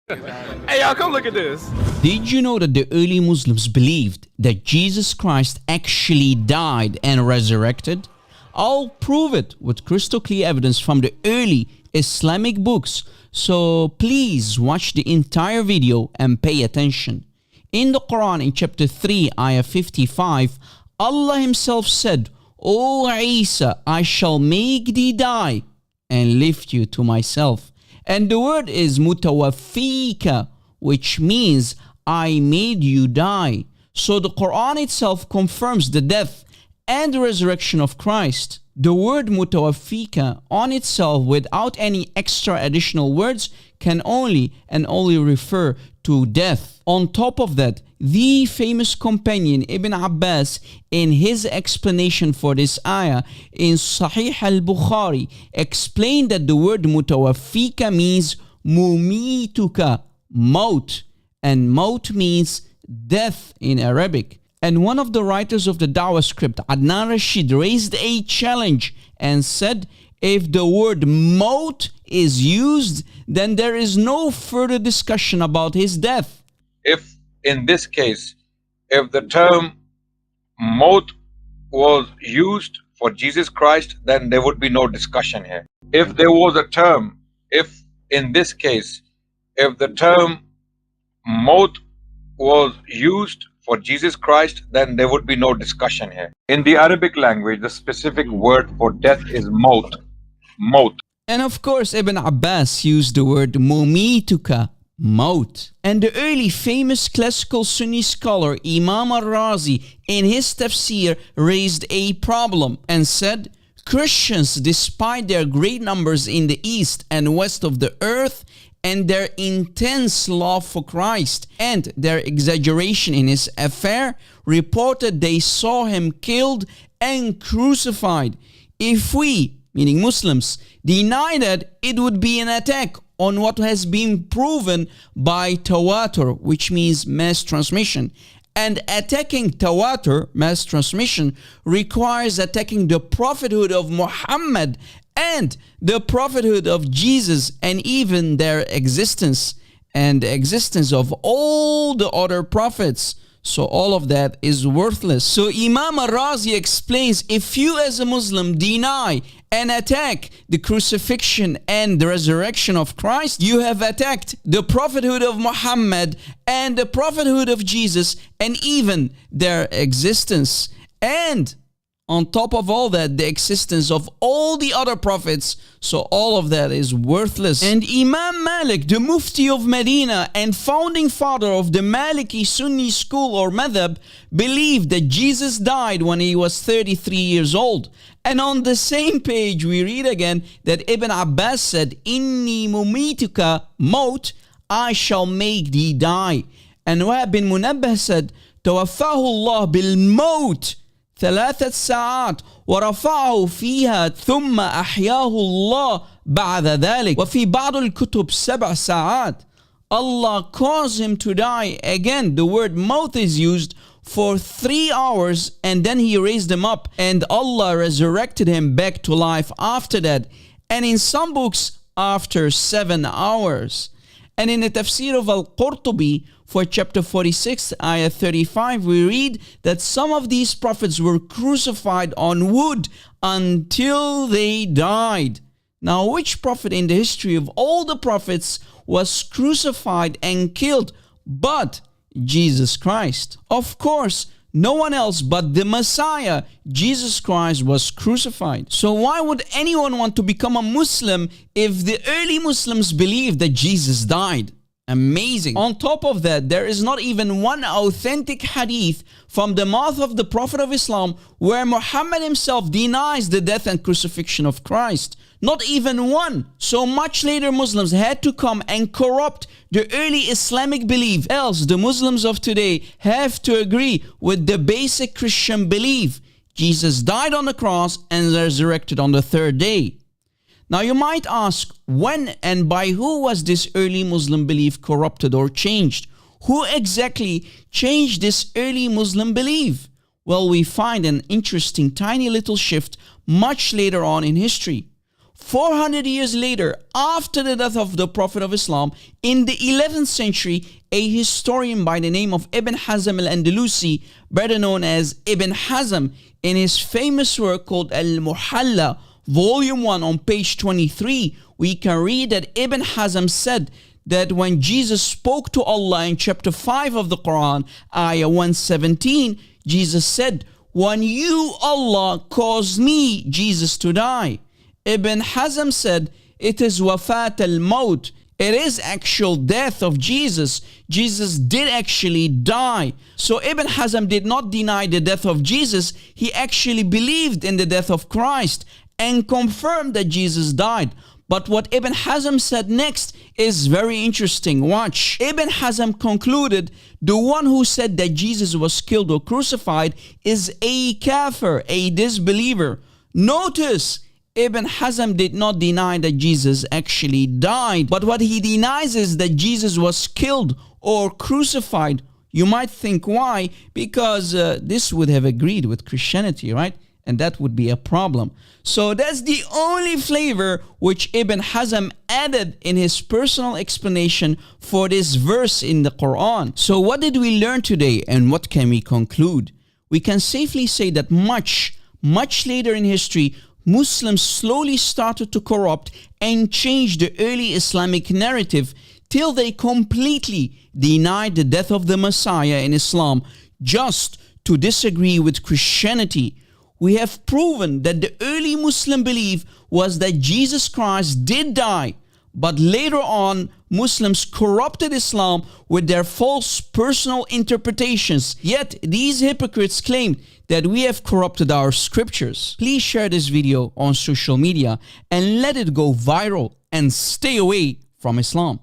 Hey, y'all, come look at this. Did you know that the early Muslims believed that Jesus Christ actually died and resurrected? I'll prove it with crystal clear evidence from the early Islamic books, so please watch the entire video and pay attention. In the Quran, in chapter 3, ayah 55, Allah himself said, "O Isa, I shall make thee die and lift you to myself." And the word is mutawaffika, which means I made you die. So the Quran itself confirms the death and the resurrection of Christ. The word mutawaffika on itself, without any extra additional words, can only refer to death. On top of that, the famous companion Ibn Abbas, in his explanation for this ayah in Sahih al-Bukhari, explained that the word mutawaffika means mumituka, maut, and maut means death in Arabic. And one of the writers of the Dawah script, Adnan Rashid, raised a challenge and said, if the word maut is used, then there is no further discussion about his death. If in this case, if the term maut was used for Jesus Christ, then there would be no discussion here. If there was a term, if in this case, if the term maut was used for Jesus Christ, then there would be no discussion here. In the Arabic language, the specific word for death is maut. Maut. And of course, Ibn Abbas used the word mumituka, maut. And the early famous classical Sunni scholar Imam al-Razi, in his tafsir, raised a problem and said, Christians, despite their great numbers in the east and west of the earth, and their intense love for Christ and their exaggeration in his affair, reported they saw him killed and crucified. If we, meaning Muslims, deny that, it would be an attack on what has been proven by tawatur, which means mass transmission. And attacking tawatur, mass transmission, requires attacking the prophethood of Muhammad and the prophethood of Jesus, and even their existence and the existence of all the other prophets. So all of that is worthless. So Imam al-Razi explains, if you as a Muslim deny and attack the crucifixion and the resurrection of Christ, you have attacked the prophethood of Muhammad and the prophethood of Jesus and even their existence. And on top of all that, the existence of all the other prophets. So all of that is worthless. And Imam Malik, the Mufti of Medina and founding father of the Maliki Sunni school or madhab, believed that Jesus died when he was 33 years old. And on the same page we read again that Ibn Abbas said, Inni mumituka maut, I shall make thee die. And Wahab bin Munabbah said, Tawaffahu Allah bil maut 3 ساعات ورفعه فيها ثم أحياه الله بعد ذلك وفي بعض الكتب 7 ساعات. Allah caused him to die. Again, the word maut is used for 3 hours, and then he raised him up, and Allah resurrected him back to life after that. And in some books, after 7 hours. And in the tafsir of Al-Qurtubi, for chapter 46, ayah 35, we read that some of these prophets were crucified on wood until they died. Now, which prophet in the history of all the prophets was crucified and killed but Jesus Christ? Of course, no one else but the Messiah, Jesus Christ, was crucified. So why would anyone want to become a Muslim if the early Muslims believed that Jesus died? Amazing. On top of that, there is not even one authentic hadith from the mouth of the Prophet of Islam where Muhammad himself denies the death and crucifixion of Christ. Not even one. So much later Muslims had to come and corrupt the early Islamic belief. Else the Muslims of today have to agree with the basic Christian belief. Jesus died on the cross and resurrected on the 3rd day. Now you might ask, when and by who was this early Muslim belief corrupted or changed? Who exactly changed this early Muslim belief? Well, we find an interesting tiny little shift much later on in history. 400 years later, after the death of the Prophet of Islam, in the 11th century, a historian by the name of Ibn Hazm al-Andalusi, better known as Ibn Hazm, in his famous work called Al-Muhalla, Volume 1 on page 23, we can read that Ibn Hazm said that when Jesus spoke to Allah in chapter 5 of the Quran, ayah 117, Jesus said, "When you, Allah, caused me, Jesus, to die." Ibn Hazm said, it is wafat al-maut. It is actual death of Jesus. Jesus did actually die. So Ibn Hazm did not deny the death of Jesus. He actually believed in the death of Christ and confirmed that Jesus died. But what Ibn Hazm said next is very interesting. Watch. Ibn Hazm concluded the one who said that Jesus was killed or crucified is a kafir, a disbeliever. Notice, Ibn Hazm did not deny that Jesus actually died, but what he denies is that Jesus was killed or crucified. You might think why? Because this would have agreed with Christianity, right? And that would be a problem. So that's the only flavor which Ibn Hazm added in his personal explanation for this verse in the Quran. So what did we learn today and what can we conclude? We can safely say that much later in history, Muslims slowly started to corrupt and change the early Islamic narrative till they completely denied the death of the Messiah in Islam just to disagree with Christianity. We have proven that the early Muslim belief was that Jesus Christ did die, but later on Muslims corrupted Islam with their false personal interpretations. Yet these hypocrites claimed that we have corrupted our scriptures. Please share this video on social media and let it go viral and stay away from Islam.